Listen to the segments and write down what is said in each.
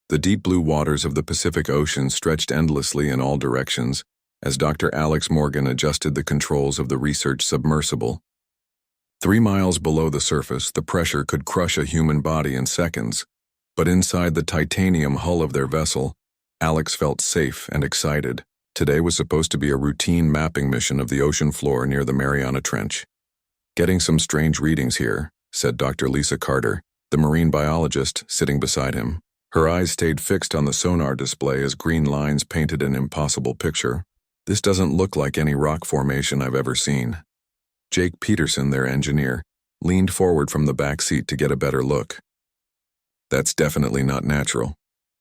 The deep blue waters of the Pacific Ocean stretched endlessly in all directions as Dr. Alex Morgan adjusted the controls of the research submersible. 3 miles below the surface, the pressure could crush a human body in seconds, but inside the titanium hull of their vessel, Alex felt safe and excited. Today was supposed to be a routine mapping mission of the ocean floor near the Mariana Trench. "Getting some strange readings here," said Dr. Lisa Carter, the marine biologist, sitting beside him. Her eyes stayed fixed on the sonar display as green lines painted an impossible picture. "This doesn't look like any rock formation I've ever seen." Jake Peterson, their engineer, leaned forward from the back seat to get a better look. "That's definitely not natural.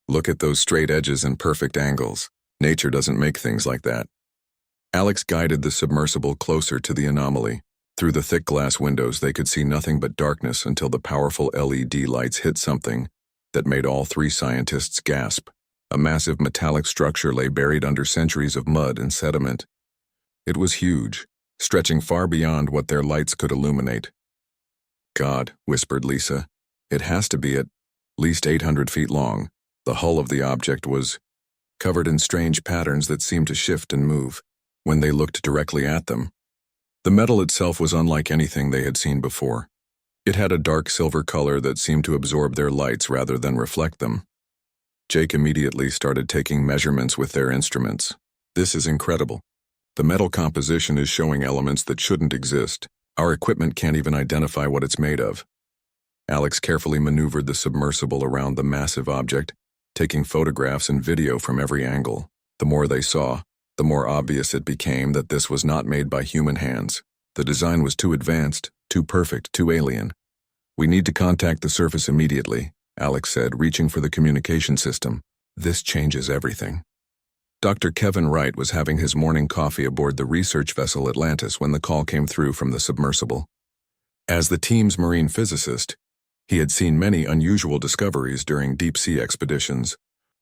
Look at those straight edges and perfect angles. Nature doesn't make things like that." Alex guided the submersible closer to the anomaly. Through the thick glass windows, they could see nothing but darkness until the powerful LED lights hit something that made all 3 scientists gasp. A massive metallic structure lay buried under centuries of mud and sediment. It was huge, stretching far beyond what their lights could illuminate. "God," whispered Lisa, "it has to be at least 800 feet long." The hull of the object was covered in strange patterns that seemed to shift and move when they looked directly at them. The metal itself was unlike anything they had seen before. It had a dark silver color that seemed to absorb their lights rather than reflect them. Jake immediately started taking measurements with their instruments. "This is incredible. The metal composition is showing elements that shouldn't exist. Our equipment can't even identify what it's made of." Alex carefully maneuvered the submersible around the massive object, taking photographs and video from every angle. The more they saw, the more obvious it became that this was not made by human hands. The design was too advanced, too perfect, too alien. "We need to contact the surface immediately," Alex said, reaching for the communication system. "This changes everything." Dr. Kevin Wright was having his morning coffee aboard the research vessel Atlantis when the call came through from the submersible. As the team's marine physicist, he had seen many unusual discoveries during deep-sea expeditions,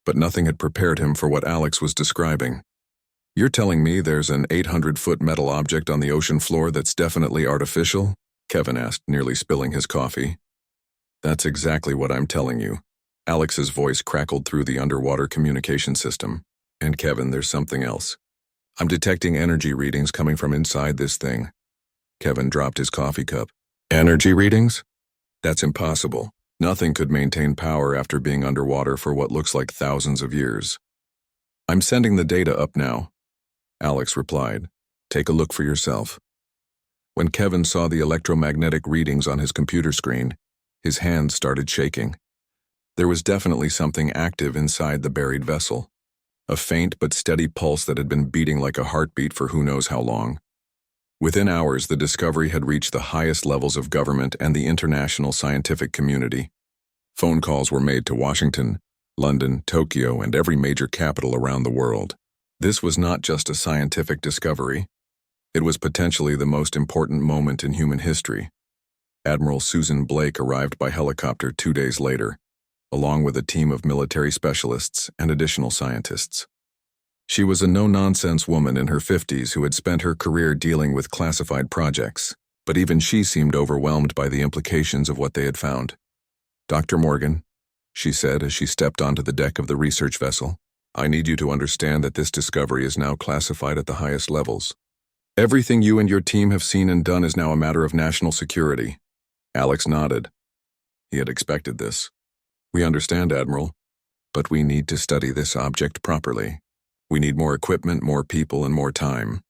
but nothing had prepared him for what Alex was describing. "You're telling me there's an 800-foot metal object on the ocean floor that's definitely artificial?" Kevin asked, nearly spilling his coffee. "That's exactly what I'm telling you." Alex's voice crackled through the underwater communication system. "And Kevin, there's something else. I'm detecting energy readings coming from inside this thing." Kevin dropped his coffee cup. "Energy readings? That's impossible. Nothing could maintain power after being underwater for what looks like thousands of years." "I'm sending the data up now," Alex replied. "Take a look for yourself." When Kevin saw the electromagnetic readings on his computer screen, his hands started shaking. There was definitely something active inside the buried vessel. A faint but steady pulse that had been beating like a heartbeat for who knows how long. Within hours, the discovery had reached the highest levels of government and the international scientific community. Phone calls were made to Washington, London, Tokyo, and every major capital around the world. This was not just a scientific discovery. It was potentially the most important moment in human history. Admiral Susan Blake arrived by helicopter 2 days later, along with a team of military specialists and additional scientists. She was a no-nonsense woman in her 50s who had spent her career dealing with classified projects, but even she seemed overwhelmed by the implications of what they had found. "Dr. Morgan," she said as she stepped onto the deck of the research vessel, "I need you to understand that this discovery is now classified at the highest levels. Everything you and your team have seen and done is now a matter of national security." Alex nodded. He had expected this. "We understand, Admiral, but we need to study this object properly. We need more equipment, more people, and more time."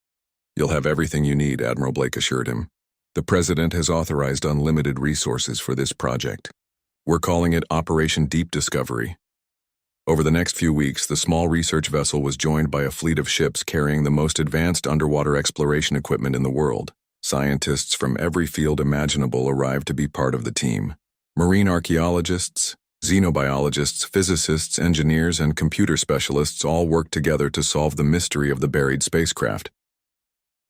"You'll have everything you need," Admiral Blake assured him. "The President has authorized unlimited resources for this project. We're calling it Operation Deep Discovery." Over the next few weeks, the small research vessel was joined by a fleet of ships carrying the most advanced underwater exploration equipment in the world. Scientists from every field imaginable arrived to be part of the team. Marine archaeologists, xenobiologists, physicists, engineers, and computer specialists all worked together to solve the mystery of the buried spacecraft.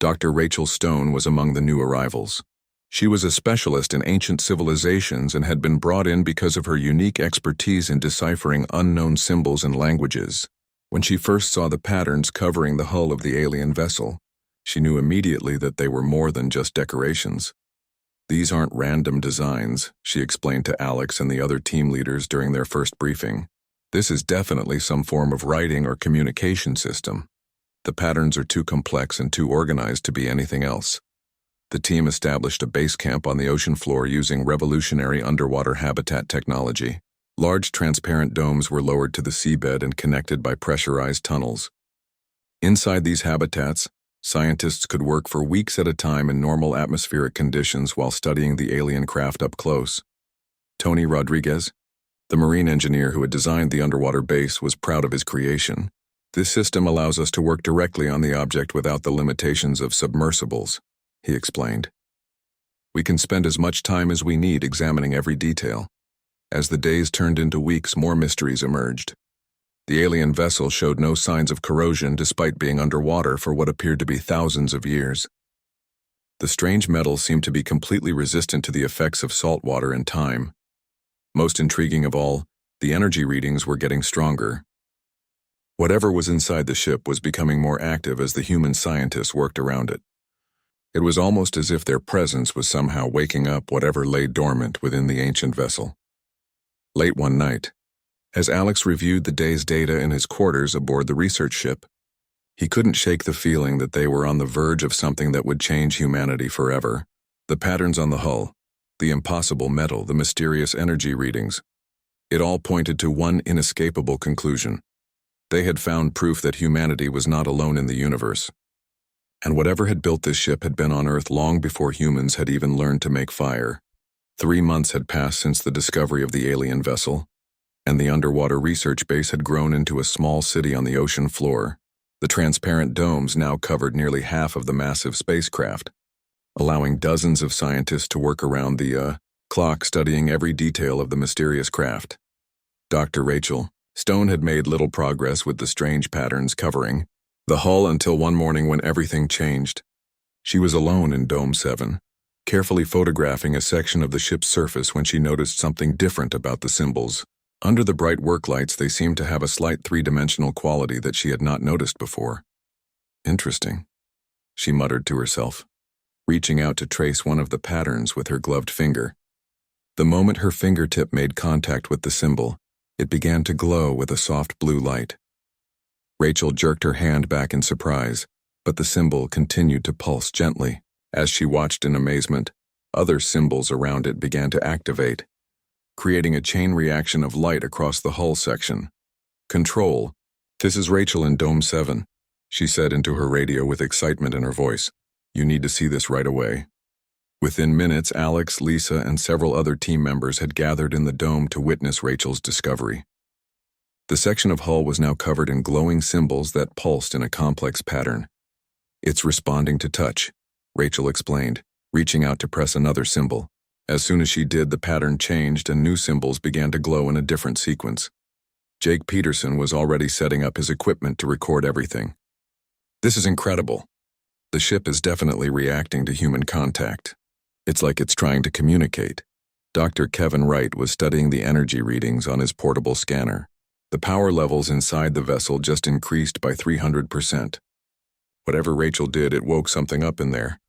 Dr. Rachel Stone was among the new arrivals. She was a specialist in ancient civilizations and had been brought in because of her unique expertise in deciphering unknown symbols and languages. When she first saw the patterns covering the hull of the alien vessel, she knew immediately that they were more than just decorations. "These aren't random designs," she explained to Alex and the other team leaders during their first briefing. This is definitely some form of writing or communication system. The patterns are too complex and too organized to be anything else. The team established a base camp on the ocean floor using revolutionary underwater habitat technology. Large transparent domes were lowered to the seabed and connected by pressurized tunnels. Inside these habitats, scientists could work for weeks at a time in normal atmospheric conditions while studying the alien craft up close. Tony Rodriguez, the marine engineer who had designed the underwater base, was proud of his creation. This system allows us to work directly on the object without the limitations of submersibles, he explained. We can spend as much time as we need examining every detail. As the days turned into weeks, more mysteries emerged. The alien vessel showed no signs of corrosion despite being underwater for what appeared to be thousands of years. The strange metal seemed to be completely resistant to the effects of salt water and time. Most intriguing of all, the energy readings were getting stronger. Whatever was inside the ship was becoming more active as the human scientists worked around it. It was almost as if their presence was somehow waking up whatever lay dormant within the ancient vessel. Late one night, as Alex reviewed the day's data in his quarters aboard the research ship, he couldn't shake the feeling that they were on the verge of something that would change humanity forever. The patterns on the hull, the impossible metal, the mysterious energy readings, it all pointed to one inescapable conclusion. They had found proof that humanity was not alone in the universe. And whatever had built this ship had been on Earth long before humans had even learned to make fire. 3 months had passed since the discovery of the alien vessel, and the underwater research base had grown into a small city on the ocean floor. The transparent domes now covered nearly half of the massive spacecraft, allowing dozens of scientists to work around the clock studying every detail of the mysterious craft. Dr. Rachel Stone had made little progress with the strange patterns covering the hull until one morning when everything changed. She was alone in Dome 7, carefully photographing a section of the ship's surface when she noticed something different about the symbols. Under the bright work lights, they seemed to have a slight three-dimensional quality that she had not noticed before. Interesting, she muttered to herself, reaching out to trace one of the patterns with her gloved finger. The moment her fingertip made contact with the symbol, it began to glow with a soft blue light. Rachel jerked her hand back in surprise, but the symbol continued to pulse gently. As she watched in amazement, other symbols around it began to activate, creating a chain reaction of light across the hull section. Control. This is Rachel in Dome 7, she said into her radio with excitement in her voice. You need to see this right away. Within minutes, Alex, Lisa, and several other team members had gathered in the dome to witness Rachel's discovery. The section of hull was now covered in glowing symbols that pulsed in a complex pattern. It's responding to touch, Rachel explained, reaching out to press another symbol. As soon as she did, the pattern changed and new symbols began to glow in a different sequence. Jake Peterson was already setting up his equipment to record everything. This is incredible. The ship is definitely reacting to human contact. It's like it's trying to communicate. Dr. Kevin Wright was studying the energy readings on his portable scanner. The power levels inside the vessel just increased by 300%. Whatever Rachel did, it woke something up in there.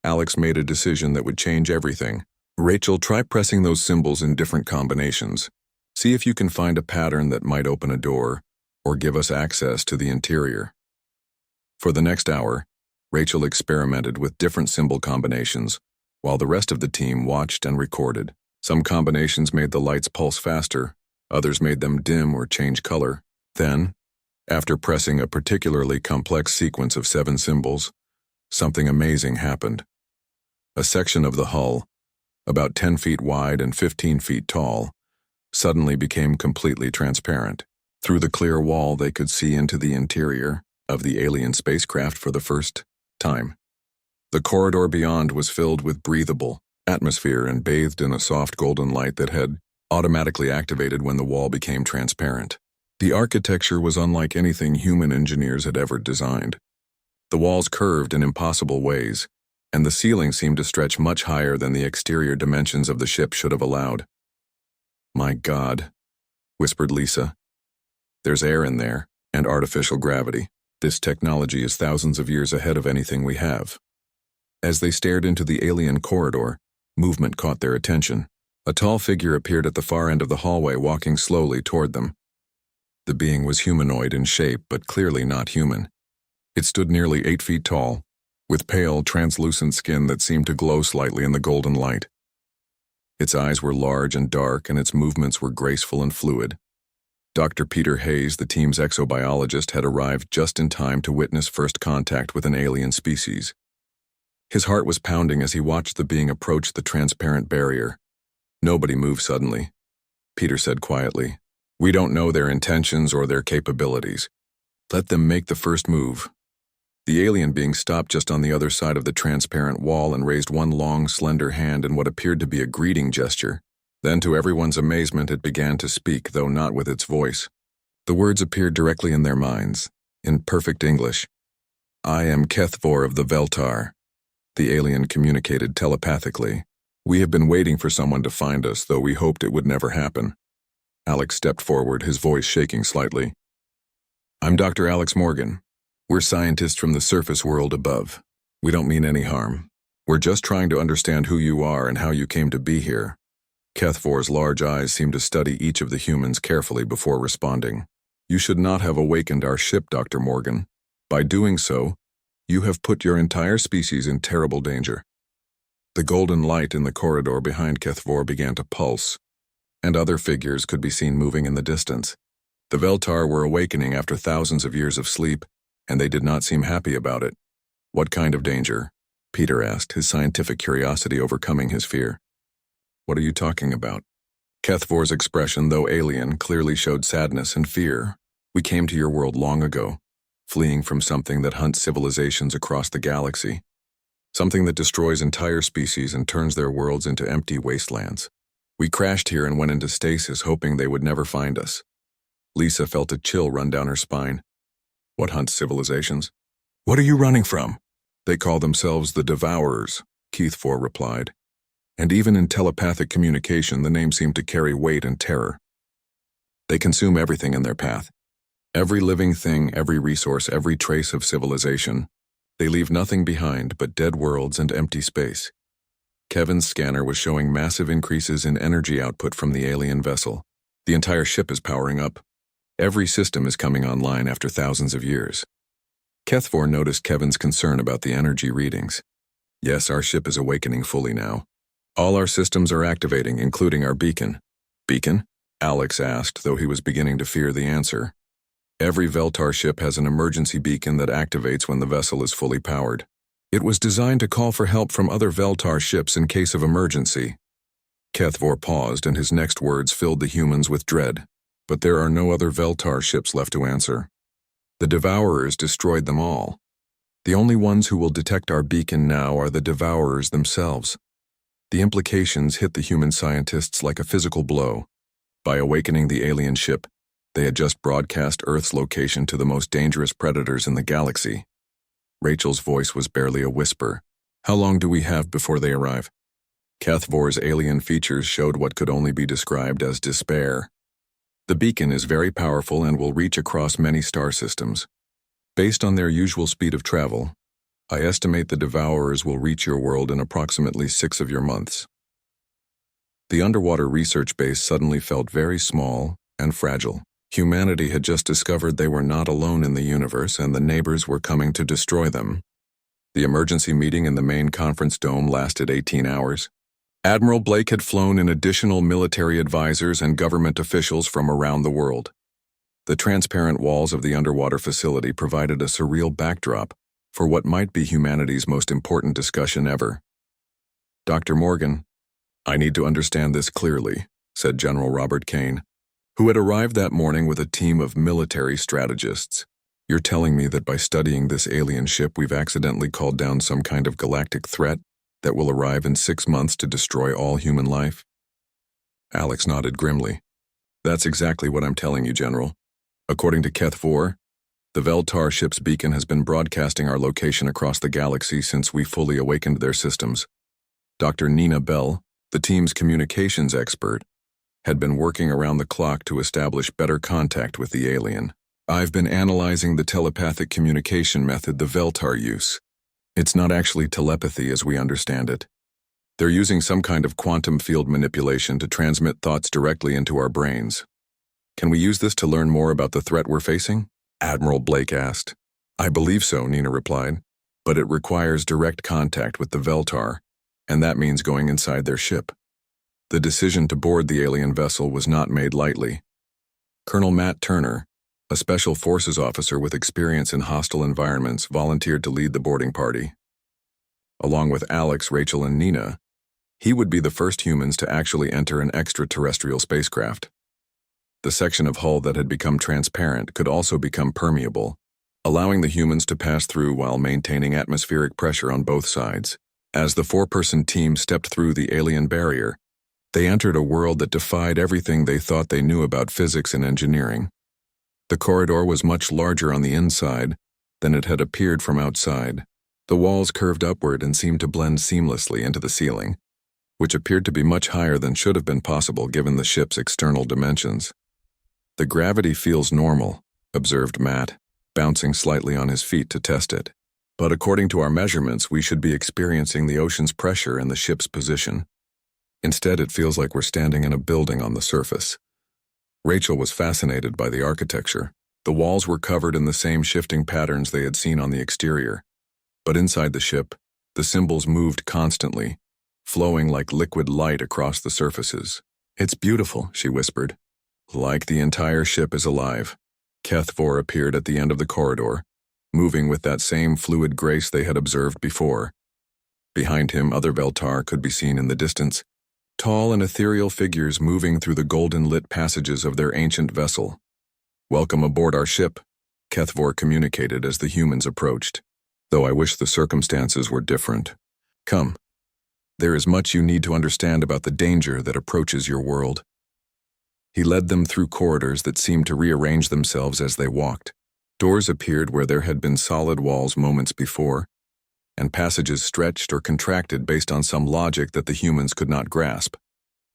Alex made a decision that would change everything. Rachel, try pressing those symbols in different combinations. See if you can find a pattern that might open a door or give us access to the interior. For the next hour, Rachel experimented with different symbol combinations, while the rest of the team watched and recorded. Some combinations made the lights pulse faster, others made them dim or change color. Then, after pressing a particularly complex sequence of 7 symbols, something amazing happened. A section of the hull, about 10 feet wide and 15 feet tall, suddenly became completely transparent. Through the clear wall, they could see into the interior of the alien spacecraft for the first time. The corridor beyond was filled with breathable atmosphere and bathed in a soft golden light that had automatically activated when the wall became transparent. The architecture was unlike anything human engineers had ever designed. The walls curved in impossible ways, and the ceiling seemed to stretch much higher than the exterior dimensions of the ship should have allowed. My God, whispered Lisa. There's air in there, and artificial gravity. This technology is thousands of years ahead of anything we have. As they stared into the alien corridor, movement caught their attention. A tall figure appeared at the far end of the hallway, walking slowly toward them. The being was humanoid in shape, but clearly not human. It stood nearly 8 feet tall, with pale, translucent skin that seemed to glow slightly in the golden light. Its eyes were large and dark, and its movements were graceful and fluid. Dr. Peter Hayes, the team's exobiologist, had arrived just in time to witness first contact with an alien species. His heart was pounding as he watched the being approach the transparent barrier. "Nobody move suddenly," Peter said quietly. "We don't know their intentions or their capabilities. Let them make the first move." The alien being stopped just on the other side of the transparent wall and raised one long, slender hand in what appeared to be a greeting gesture. Then, to everyone's amazement, it began to speak, though not with its voice. The words appeared directly in their minds, in perfect English. "I am Kethvor of the Veltar," the alien communicated telepathically. "We have been waiting for someone to find us, though we hoped it would never happen." Alex stepped forward, his voice shaking slightly. "I'm Dr. Alex Morgan. We're scientists from the surface world above. We don't mean any harm. We're just trying to understand who you are and how you came to be here." Kethvor's large eyes seemed to study each of the humans carefully before responding. "You should not have awakened our ship, Dr. Morgan. By doing so, you have put your entire species in terrible danger." The golden light in the corridor behind Kethvor began to pulse, and other figures could be seen moving in the distance. The Veltar were awakening after thousands of years of sleep, and they did not seem happy about it. "What kind of danger?" Peter asked, his scientific curiosity overcoming his fear. "What are you talking about?" Kethvor's expression, though alien, clearly showed sadness and fear. "We came to your world long ago, fleeing from something that hunts civilizations across the galaxy. Something that destroys entire species and turns their worlds into empty wastelands. We crashed here and went into stasis, hoping they would never find us." Lisa felt a chill run down her spine. "What hunts civilizations? What are you running from?" "They call themselves the Devourers," Kethvor replied. And even in telepathic communication, the name seemed to carry weight and terror. "They consume everything in their path. Every living thing, every resource, every trace of civilization. They leave nothing behind but dead worlds and empty space." Kevin's scanner was showing massive increases in energy output from the alien vessel. "The entire ship is powering up. Every system is coming online after thousands of years." Kethvor noticed Kevin's concern about the energy readings. "Yes, our ship is awakening fully now. All our systems are activating, including our beacon." "Beacon?" Alex asked, though he was beginning to fear the answer. "Every Veltar ship has an emergency beacon that activates when the vessel is fully powered. It was designed to call for help from other Veltar ships in case of emergency." Kethvor paused, and his next words filled the humans with dread. "But there are no other Veltar ships left to answer. The Devourers destroyed them all. The only ones who will detect our beacon now are the Devourers themselves." The implications hit the human scientists like a physical blow. By awakening the alien ship, they had just broadcast Earth's location to the most dangerous predators in the galaxy. Rachel's voice was barely a whisper. "How long do we have before they arrive?" Kethvor's alien features showed what could only be described as despair. "The beacon is very powerful and will reach across many star systems. Based on their usual speed of travel, I estimate the Devourers will reach your world in approximately 6 of your months." The underwater research base suddenly felt very small and fragile. Humanity had just discovered they were not alone in the universe, and the neighbors were coming to destroy them. The emergency meeting in the main conference dome lasted 18 hours. Admiral Blake had flown in additional military advisors and government officials from around the world. The transparent walls of the underwater facility provided a surreal backdrop for what might be humanity's most important discussion ever. "Dr. Morgan, I need to understand this clearly," said General Robert Kane, who had arrived that morning with a team of military strategists. "You're telling me that by studying this alien ship, we've accidentally called down some kind of galactic threat that will arrive in 6 months to destroy all human life?" Alex nodded grimly. "That's exactly what I'm telling you, General. According to Kethvor, the Veltar ship's beacon has been broadcasting our location across the galaxy since we fully awakened their systems. Dr. Nina Bell, the team's communications expert, had been working around the clock to establish better contact with the alien. I've been analyzing the telepathic communication method the Veltar use. It's not actually telepathy as we understand it. They're using some kind of quantum field manipulation to transmit thoughts directly into our brains. Can we use this to learn more about the threat we're facing? Admiral Blake asked. I believe so, Nina replied, but it requires direct contact with the Veltar, and that means going inside their ship. The decision to board the alien vessel was not made lightly. Colonel Matt Turner, a Special Forces officer with experience in hostile environments, volunteered to lead the boarding party. Along with Alex, Rachel, and Nina, he would be the first humans to actually enter an extraterrestrial spacecraft. The section of hull that had become transparent could also become permeable, allowing the humans to pass through while maintaining atmospheric pressure on both sides. As the four-person team stepped through the alien barrier, they entered a world that defied everything they thought they knew about physics and engineering. The corridor was much larger on the inside than it had appeared from outside. The walls curved upward and seemed to blend seamlessly into the ceiling, which appeared to be much higher than should have been possible given the ship's external dimensions. The gravity feels normal, observed Matt, bouncing slightly on his feet to test it. But according to our measurements, we should be experiencing the ocean's pressure and the ship's position. Instead, it feels like we're standing in a building on the surface. Rachel was fascinated by the architecture. The walls were covered in the same shifting patterns they had seen on the exterior. But inside the ship, the symbols moved constantly, flowing like liquid light across the surfaces. It's beautiful, she whispered. Like the entire ship is alive. HFY appeared at the end of the corridor, moving with that same fluid grace they had observed before. Behind him, other Veltar could be seen in the distance, tall and ethereal figures moving through the golden-lit passages of their ancient vessel. Welcome aboard our ship, HFY communicated as the humans approached. Though I wish the circumstances were different. Come. There is much you need to understand about the danger that approaches your world. He led them through corridors that seemed to rearrange themselves as they walked. Doors appeared where there had been solid walls moments before, and passages stretched or contracted based on some logic that the humans could not grasp.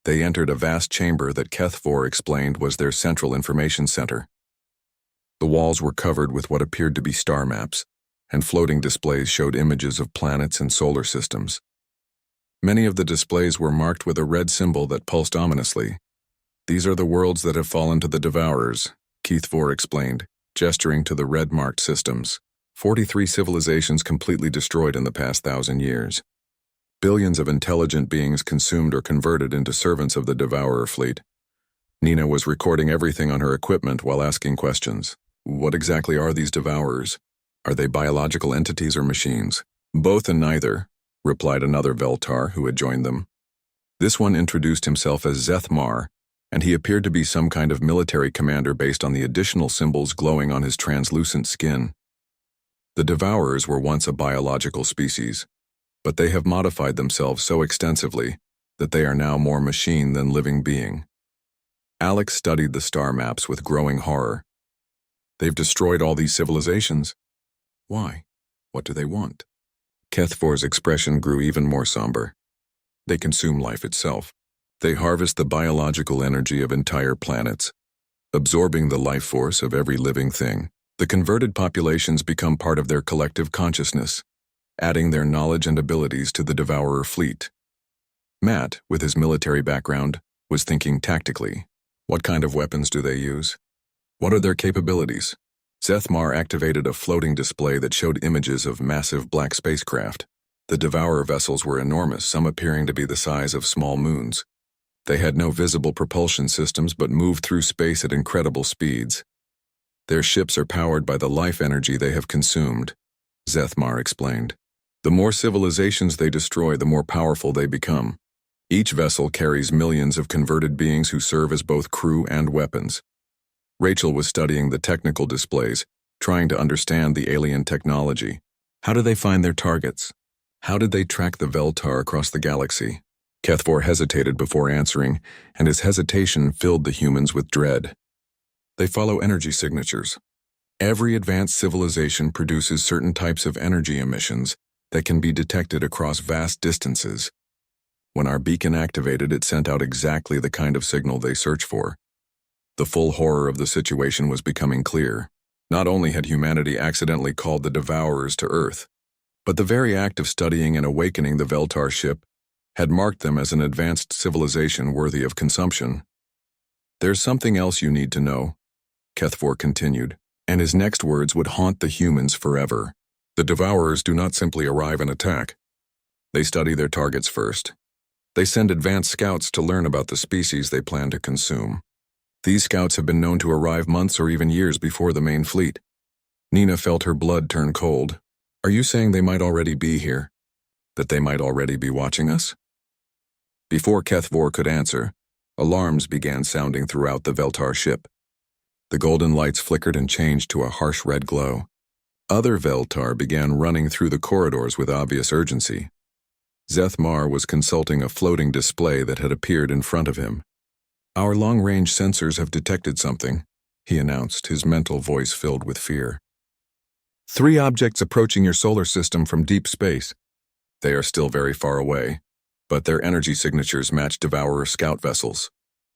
They entered a vast chamber that HFY explained was their central information center. The walls were covered with what appeared to be star maps, and floating displays showed images of planets and solar systems. Many of the displays were marked with a red symbol that pulsed ominously. These are the worlds that have fallen to the Devourers, HFY explained, gesturing to the red-marked systems. 43 civilizations completely destroyed in the past 1,000 years. Billions of intelligent beings consumed or converted into servants of the Devourer fleet. Nina was recording everything on her equipment while asking questions. What exactly are these Devourers? Are they biological entities or machines? Both and neither, replied another Veltar who had joined them. This one introduced himself as Zethmar, and he appeared to be some kind of military commander based on the additional symbols glowing on his translucent skin. The Devourers were once a biological species, but they have modified themselves so extensively that they are now more machine than living being. Alex studied the star maps with growing horror. They've destroyed all these civilizations. Why? What do they want? HFY's expression grew even more somber. They consume life itself. They harvest the biological energy of entire planets, absorbing the life force of every living thing. The converted populations become part of their collective consciousness, adding their knowledge and abilities to the Devourer fleet. Matt, with his military background, was thinking tactically. What kind of weapons do they use? What are their capabilities? Zethmar activated a floating display that showed images of massive black spacecraft. The Devourer vessels were enormous, some appearing to be the size of small moons. They had no visible propulsion systems but moved through space at incredible speeds. Their ships are powered by the life energy they have consumed, Zethmar explained. The more civilizations they destroy, the more powerful they become. Each vessel carries millions of converted beings who serve as both crew and weapons. Rachel was studying the technical displays, trying to understand the alien technology. How do they find their targets? How did they track the Veltar across the galaxy? HFY hesitated before answering, and his hesitation filled the humans with dread. They follow energy signatures. Every advanced civilization produces certain types of energy emissions that can be detected across vast distances. When our beacon activated, it sent out exactly the kind of signal they search for. The full horror of the situation was becoming clear. Not only had humanity accidentally called the Devourers to Earth, but the very act of studying and awakening the Veltar ship had marked them as an advanced civilization worthy of consumption. There's something else you need to know, Kethvor continued, and his next words would haunt the humans forever. The Devourers do not simply arrive and attack. They study their targets first. They send advanced scouts to learn about the species they plan to consume. These scouts have been known to arrive months or even years before the main fleet. Nina felt her blood turn cold. Are you saying they might already be here? That they might already be watching us? Before Kethvor could answer, alarms began sounding throughout the Veltar ship. The golden lights flickered and changed to a harsh red glow. Other Veltar began running through the corridors with obvious urgency. Zethmar was consulting a floating display that had appeared in front of him. Our long-range sensors have detected something, he announced, his mental voice filled with fear. 3 objects approaching your solar system from deep space. They are still very far away, but their energy signatures match Devourer scout vessels.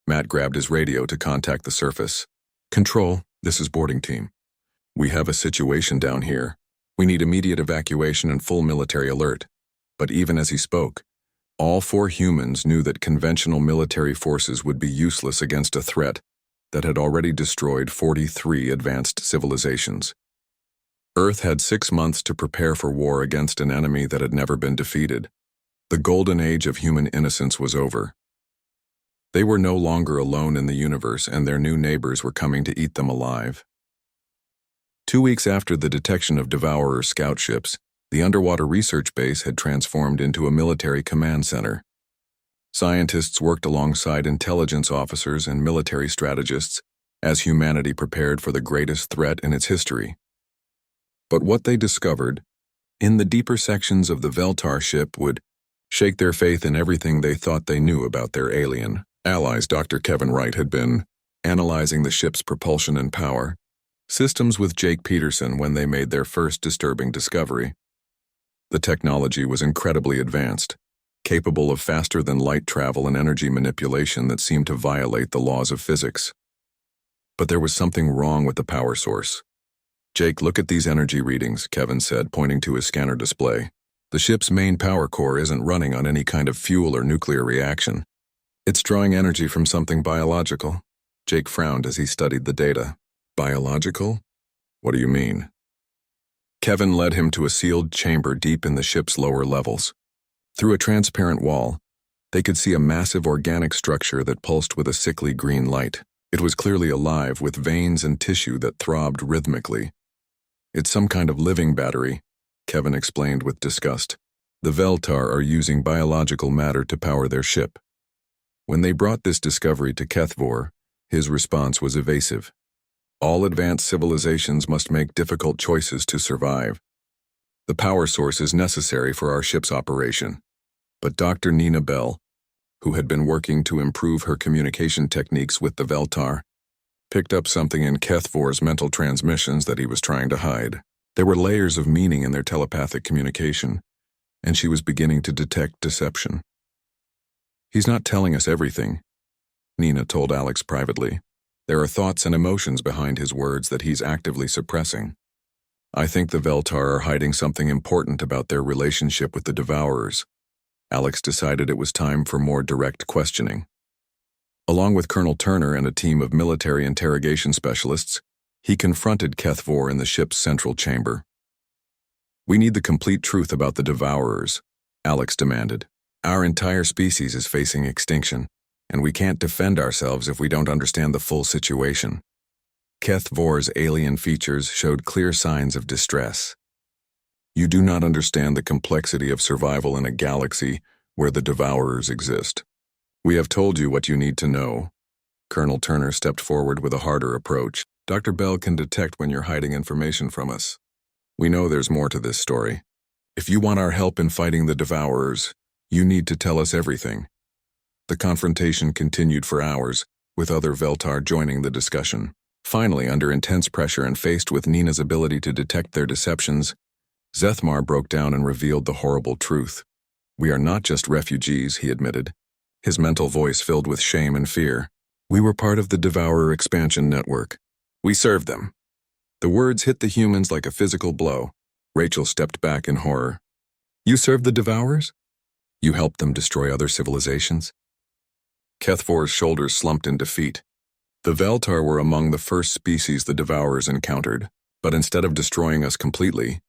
Matt grabbed his radio to contact the surface. Control, this is boarding team. We have a situation down here. We need immediate evacuation and full military alert. But even as he spoke, all 4 humans knew that conventional military forces would be useless against a threat that had already destroyed 43 advanced civilizations. Earth had 6 months to prepare for war against an enemy that had never been defeated. The golden age of human innocence was over. They were no longer alone in the universe, and their new neighbors were coming to eat them alive. 2 weeks after the detection of Devourer scout ships, the underwater research base had transformed into a military command center. Scientists worked alongside intelligence officers and military strategists as humanity prepared for the greatest threat in its history. But what they discovered, in the deeper sections of the Veltar ship, would shake their faith in everything they thought they knew about their alien allies. Dr. Kevin Wright had been analyzing the ship's propulsion and power systems with Jake Peterson when they made their first disturbing discovery. The technology was incredibly advanced, capable of faster-than-light travel and energy manipulation that seemed to violate the laws of physics. But there was something wrong with the power source. Jake, look at these energy readings, Kevin said, pointing to his scanner display. The ship's main power core isn't running on any kind of fuel or nuclear reaction. It's drawing energy from something biological. Jake frowned as he studied the data. Biological? What do you mean? Kevin led him to a sealed chamber deep in the ship's lower levels. Through a transparent wall, they could see a massive organic structure that pulsed with a sickly green light. It was clearly alive, with veins and tissue that throbbed rhythmically. It's some kind of living battery, Kevin explained with disgust. The Veltar are using biological matter to power their ship. When they brought this discovery to Kethvor, his response was evasive. All advanced civilizations must make difficult choices to survive. The power source is necessary for our ship's operation. But Dr. Nina Bell, who had been working to improve her communication techniques with the Veltar, picked up something in Kethvor's mental transmissions that he was trying to hide. There were layers of meaning in their telepathic communication, and she was beginning to detect deception. He's not telling us everything, Nina told Alex privately. There are thoughts and emotions behind his words that he's actively suppressing. I think the Veltar are hiding something important about their relationship with the Devourers. Alex decided it was time for more direct questioning. Along with Colonel Turner and a team of military interrogation specialists, he confronted Kethvor in the ship's central chamber. We need the complete truth about the Devourers, Alex demanded. Our entire species is facing extinction, and we can't defend ourselves if we don't understand the full situation. Kethvor's alien features showed clear signs of distress. You do not understand the complexity of survival in a galaxy where the Devourers exist. We have told you what you need to know. Colonel Turner stepped forward with a harder approach. Dr. Bell can detect when you're hiding information from us. We know there's more to this story. If you want our help in fighting the Devourers, you need to tell us everything. The confrontation continued for hours, with other Veltar joining the discussion. Finally, under intense pressure and faced with Nina's ability to detect their deceptions, Zethmar broke down and revealed the horrible truth. We are not just refugees, he admitted, his mental voice filled with shame and fear. We were part of the Devourer expansion network. We served them. The words hit the humans like a physical blow. Rachel stepped back in horror. You served the Devourers? You helped them destroy other civilizations? Kethvor's shoulders slumped in defeat. The Veltar were among the first species the Devourers encountered, but instead of destroying us completely,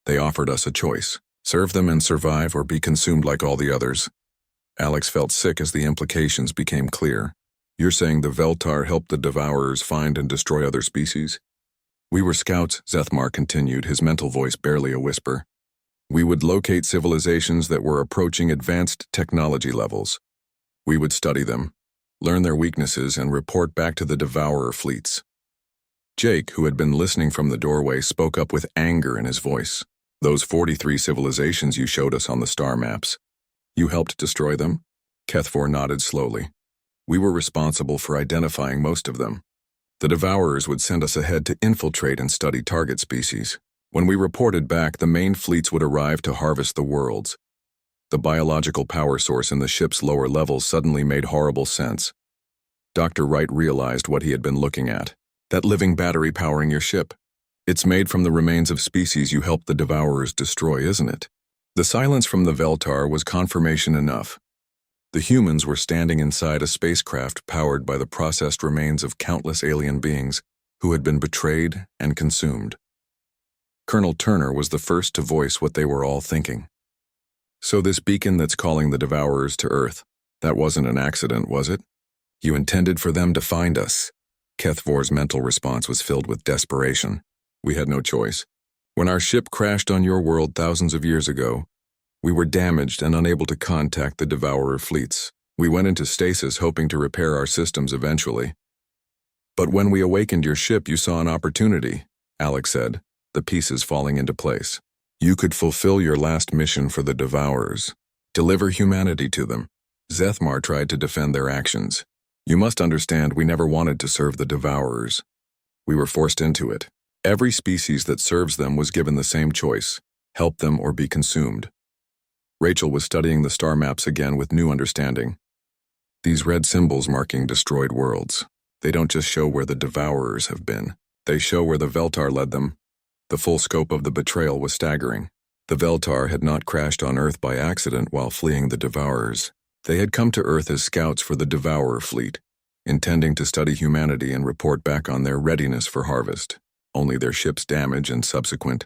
they offered us a choice: serve them and survive, or be consumed like all the others. Alex felt sick as the implications became clear. You're saying the Veltar helped the Devourers find and destroy other species? We were scouts, Zethmar continued, his mental voice barely a whisper. We would locate civilizations that were approaching advanced technology levels. We would study them, learn their weaknesses, and report back to the Devourer fleets. Jake, who had been listening from the doorway, spoke up with anger in his voice. Those 43 civilizations you showed us on the star maps. You helped destroy them? Kethfor nodded slowly. We were responsible for identifying most of them. The Devourers would send us ahead to infiltrate and study target species. When we reported back, the main fleets would arrive to harvest the worlds. The biological power source in the ship's lower levels suddenly made horrible sense. Dr. Wright realized what he had been looking at. That living battery powering your ship. It's made from the remains of species you helped the Devourers destroy, isn't it? The silence from the Veltar was confirmation enough. The humans were standing inside a spacecraft powered by the processed remains of countless alien beings who had been betrayed and consumed. Colonel Turner was the first to voice what they were all thinking. So this beacon that's calling the Devourers to Earth, that wasn't an accident, was it? You intended for them to find us. Kethvor's mental response was filled with desperation. We had no choice. When our ship crashed on your world thousands of years ago, we were damaged and unable to contact the Devourer fleets. We went into stasis hoping to repair our systems eventually. But when we awakened your ship, you saw an opportunity, Alex said, the pieces falling into place. You could fulfill your last mission for the Devourers. Deliver humanity to them. Zethmar tried to defend their actions. You must understand, we never wanted to serve the Devourers. We were forced into it. Every species that serves them was given the same choice: help them or be consumed. Rachel was studying the star maps again with new understanding. These red symbols marking destroyed worlds. They don't just show where the Devourers have been. They show where the Veltar led them. The full scope of the betrayal was staggering. The Veltar had not crashed on Earth by accident while fleeing the Devourers. They had come to Earth as scouts for the Devourer fleet, intending to study humanity and report back on their readiness for harvest. Only their ship's damage and subsequent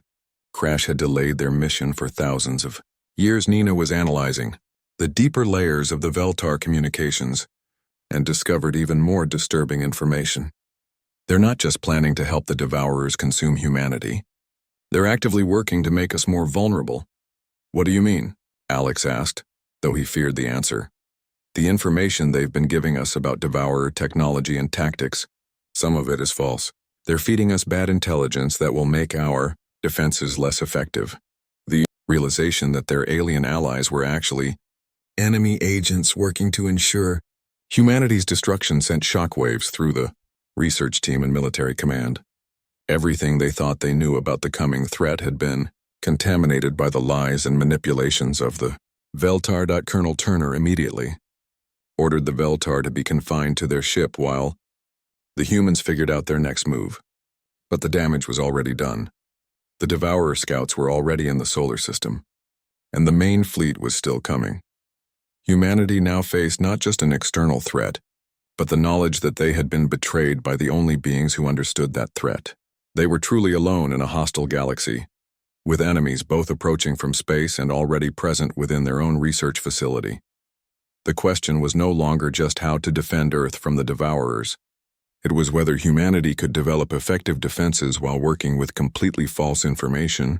crash had delayed their mission for thousands of years. Nina was analyzing the deeper layers of the Veltar communications and discovered even more disturbing information. They're not just planning to help the Devourers consume humanity. They're actively working to make us more vulnerable. What do you mean? Alex asked, though he feared the answer. The information they've been giving us about Devourer technology and tactics, some of it is false. They're feeding us bad intelligence that will make our defenses less effective. The realization that their alien allies were actually enemy agents working to ensure humanity's destruction sent shockwaves through the research team and military command. Everything they thought they knew about the coming threat had been contaminated by the lies and manipulations of the Veltar. Colonel Turner immediately ordered the Veltar to be confined to their ship while the humans figured out their next move. But the damage was already done. The Devourer scouts were already in the solar system, and the main fleet was still coming. Humanity now faced not just an external threat, but the knowledge that they had been betrayed by the only beings who understood that threat. They were truly alone in a hostile galaxy, with enemies both approaching from space and already present within their own research facility. The question was no longer just how to defend Earth from the Devourers. It was whether humanity could develop effective defenses while working with completely false information,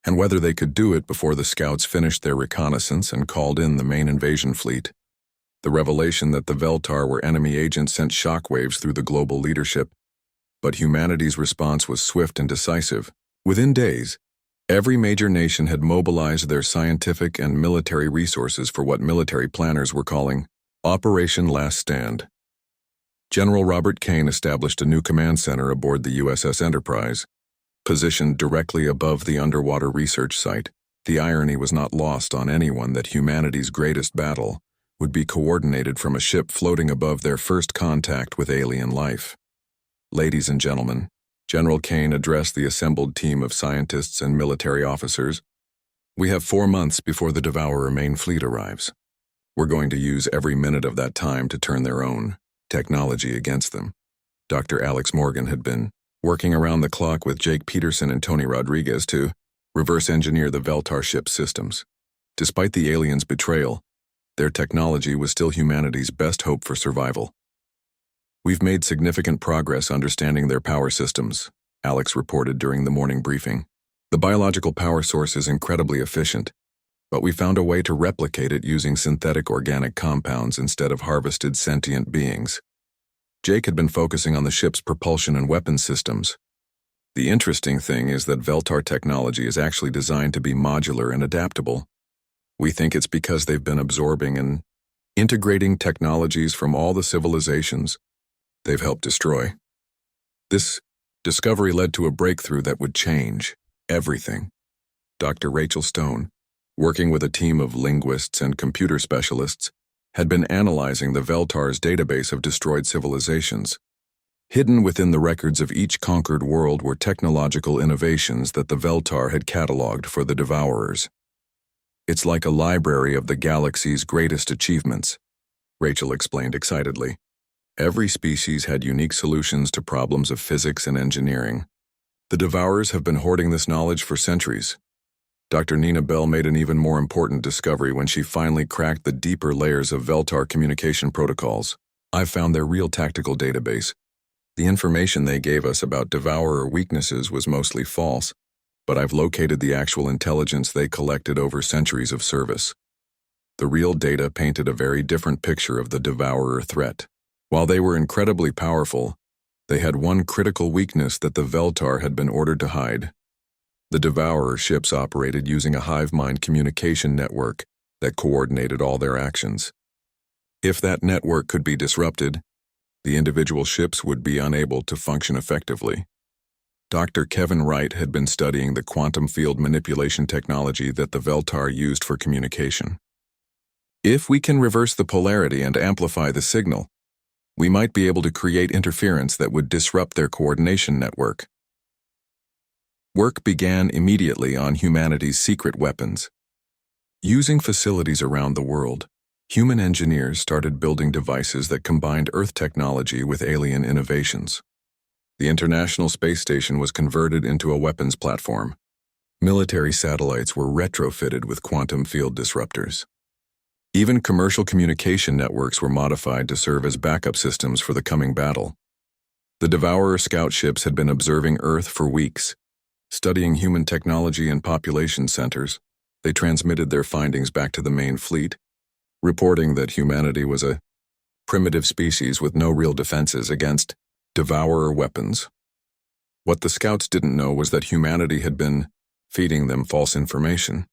and whether they could do it before the scouts finished their reconnaissance and called in the main invasion fleet. The revelation that the Veltar were enemy agents sent shockwaves through the global leadership, but humanity's response was swift and decisive. Within days, every major nation had mobilized their scientific and military resources for what military planners were calling Operation Last Stand. General Robert Kane established a new command center aboard the USS Enterprise, positioned directly above the underwater research site. The irony was not lost on anyone that humanity's greatest battle would be coordinated from a ship floating above their first contact with alien life. Ladies and gentlemen, General Kane addressed the assembled team of scientists and military officers. We have 4 months before the Devourer main fleet arrives. We're going to use every minute of that time to turn their own technology against them. Dr. Alex Morgan had been working around the clock with Jake Peterson and Tony Rodriguez to reverse engineer the Veltar ship's systems. Despite the aliens' betrayal, their technology was still humanity's best hope for survival. "We've made significant progress understanding their power systems," Alex reported during the morning briefing. "The biological power source is incredibly efficient, but we found a way to replicate it using synthetic organic compounds instead of harvested sentient beings." Jake had been focusing on the ship's propulsion and weapons systems. "The interesting thing is that Veltar technology is actually designed to be modular and adaptable. We think it's because they've been absorbing and integrating technologies from all the civilizations they've helped destroy. This discovery led to a breakthrough that would change everything." Dr. Rachel Stone, working with a team of linguists and computer specialists, had been analyzing the Veltar's database of destroyed civilizations. Hidden within the records of each conquered world were technological innovations that the Veltar had cataloged for the Devourers. "It's like a library of the galaxy's greatest achievements," Rachel explained excitedly. "Every species had unique solutions to problems of physics and engineering. The Devourers have been hoarding this knowledge for centuries." Dr. Nina Bell made an even more important discovery when she finally cracked the deeper layers of Veltar communication protocols. "I've found their real tactical database. The information they gave us about Devourer weaknesses was mostly false, but I've located the actual intelligence they collected over centuries of service. The real data painted a very different picture of the Devourer threat. While they were incredibly powerful, they had one critical weakness that the Veltar had been ordered to hide. The Devourer ships operated using a hive mind communication network that coordinated all their actions. If that network could be disrupted, the individual ships would be unable to function effectively. Dr. Kevin Wright had been studying the quantum field manipulation technology that the Veltar used for communication. "If we can reverse the polarity and amplify the signal, we might be able to create interference that would disrupt their coordination network." Work began immediately on humanity's secret weapons. Using facilities around the world, human engineers started building devices that combined Earth technology with alien innovations. The International Space Station was converted into a weapons platform. Military satellites were retrofitted with quantum field disruptors. Even commercial communication networks were modified to serve as backup systems for the coming battle. The Devourer scout ships had been observing Earth for weeks. Studying human technology and population centers, they transmitted their findings back to the main fleet, reporting that humanity was a primitive species with no real defenses against Devourer weapons. What the scouts didn't know was that humanity had been feeding them false information.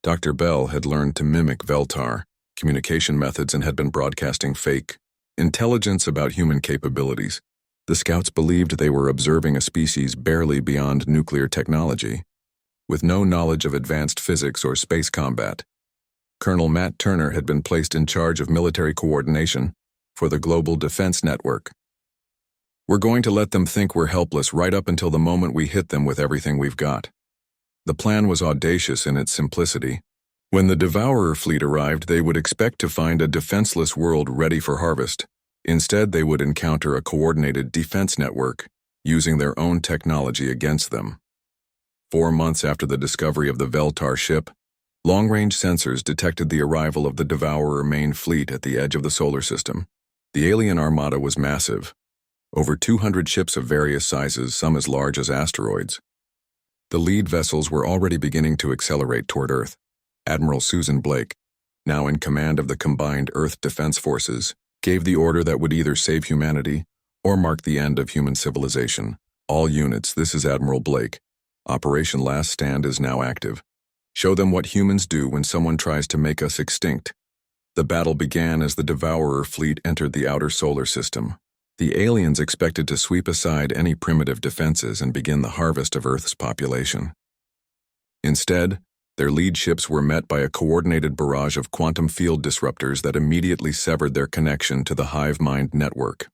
Dr. Bell had learned to mimic Veltar communication methods and had been broadcasting fake intelligence about human capabilities. The scouts believed they were observing a species barely beyond nuclear technology, with no knowledge of advanced physics or space combat. Colonel Matt Turner had been placed in charge of military coordination for the Global Defense Network. "We're going to let them think we're helpless right up until the moment we hit them with everything we've got." The plan was audacious in its simplicity. When the Devourer fleet arrived, they would expect to find a defenseless world ready for harvest. Instead, they would encounter a coordinated defense network, using their own technology against them. 4 months after the discovery of the Veltar ship, long-range sensors detected the arrival of the Devourer main fleet at the edge of the solar system. The alien armada was massive. Over 200 ships of various sizes, some as large as asteroids. The lead vessels were already beginning to accelerate toward Earth. Admiral Susan Blake, now in command of the combined Earth Defense Forces, gave the order that would either save humanity or mark the end of human civilization. "All units, this is Admiral Blake. Operation Last Stand is now active. Show them what humans do when someone tries to make us extinct." The battle began as the Devourer fleet entered the outer solar system. The aliens expected to sweep aside any primitive defenses and begin the harvest of Earth's population. Instead, their lead ships were met by a coordinated barrage of quantum field disruptors that immediately severed their connection to the hive mind network.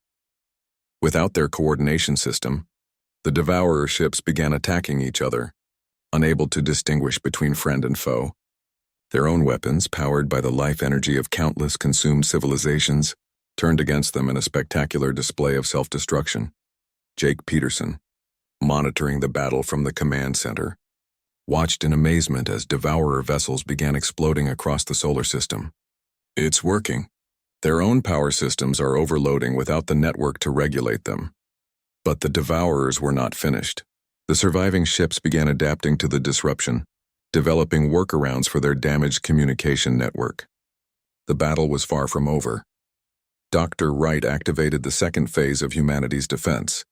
Without their coordination system, the Devourer ships began attacking each other, unable to distinguish between friend and foe. Their own weapons, powered by the life energy of countless consumed civilizations, turned against them in a spectacular display of self-destruction. Jake Peterson, monitoring the battle from the command center, watched in amazement as devourer vessels began exploding across the solar system. It's working. Their own power systems are overloading without the network to regulate them. But the devourers were not finished. The surviving ships began adapting to the disruption, developing workarounds for their damaged communication network. The battle was far from over. Dr. Wright activated the second phase of humanity's defense.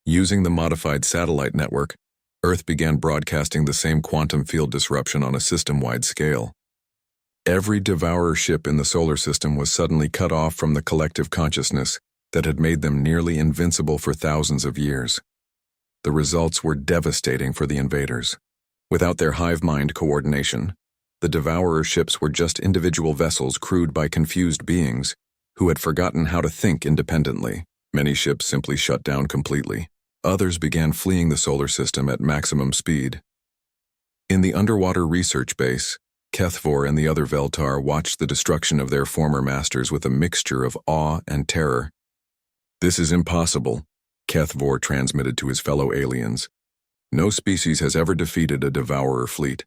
Using the modified satellite network, Earth began broadcasting the same quantum field disruption on a system-wide scale. Every devourer ship in the solar system was suddenly cut off from the collective consciousness that had made them nearly invincible for thousands of years. The results were devastating for the invaders. Without their hive mind coordination, the devourer ships were just individual vessels crewed by confused beings who had forgotten how to think independently. Many ships simply shut down completely. Others began fleeing the solar system at maximum speed. In the underwater research base, Kethvor and the other Veltar watched the destruction of their former masters with a mixture of awe and terror. "This is impossible," Kethvor transmitted to his fellow aliens. "No species has ever defeated a devourer fleet."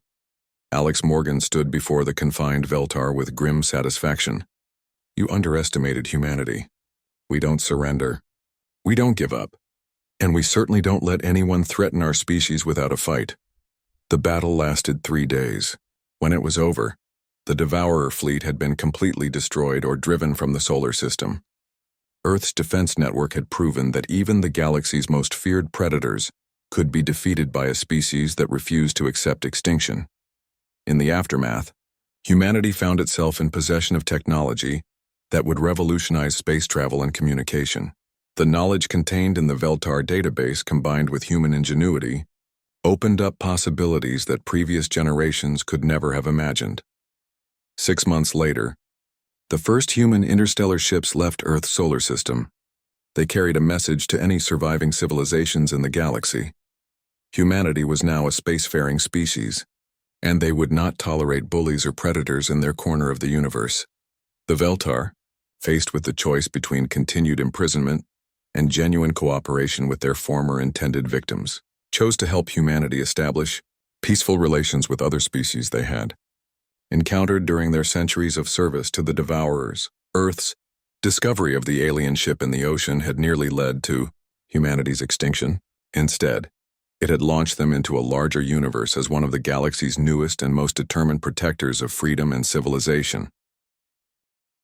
Alex Morgan stood before the confined Veltar with grim satisfaction. "You underestimated humanity. We don't surrender. We don't give up. And we certainly don't let anyone threaten our species without a fight." The battle lasted 3 days. When it was over, the devourer fleet had been completely destroyed or driven from the solar system. Earth's defense network had proven that even the galaxy's most feared predators could be defeated by a species that refused to accept extinction. In the aftermath, humanity found itself in possession of technology that would revolutionize space travel and communication. The knowledge contained in the Veltar database, combined with human ingenuity, opened up possibilities that previous generations could never have imagined. 6 months later, the first human interstellar ships left Earth's solar system. They carried a message to any surviving civilizations in the galaxy. Humanity was now a spacefaring species, and they would not tolerate bullies or predators in their corner of the universe. The Veltar, faced with the choice between continued imprisonment and genuine cooperation with their former intended victims, chose to help humanity establish peaceful relations with other species they had encountered during their centuries of service to the devourers. Earth's discovery of the alien ship in the ocean had nearly led to humanity's extinction. Instead, it had launched them into a larger universe as one of the galaxy's newest and most determined protectors of freedom and civilization.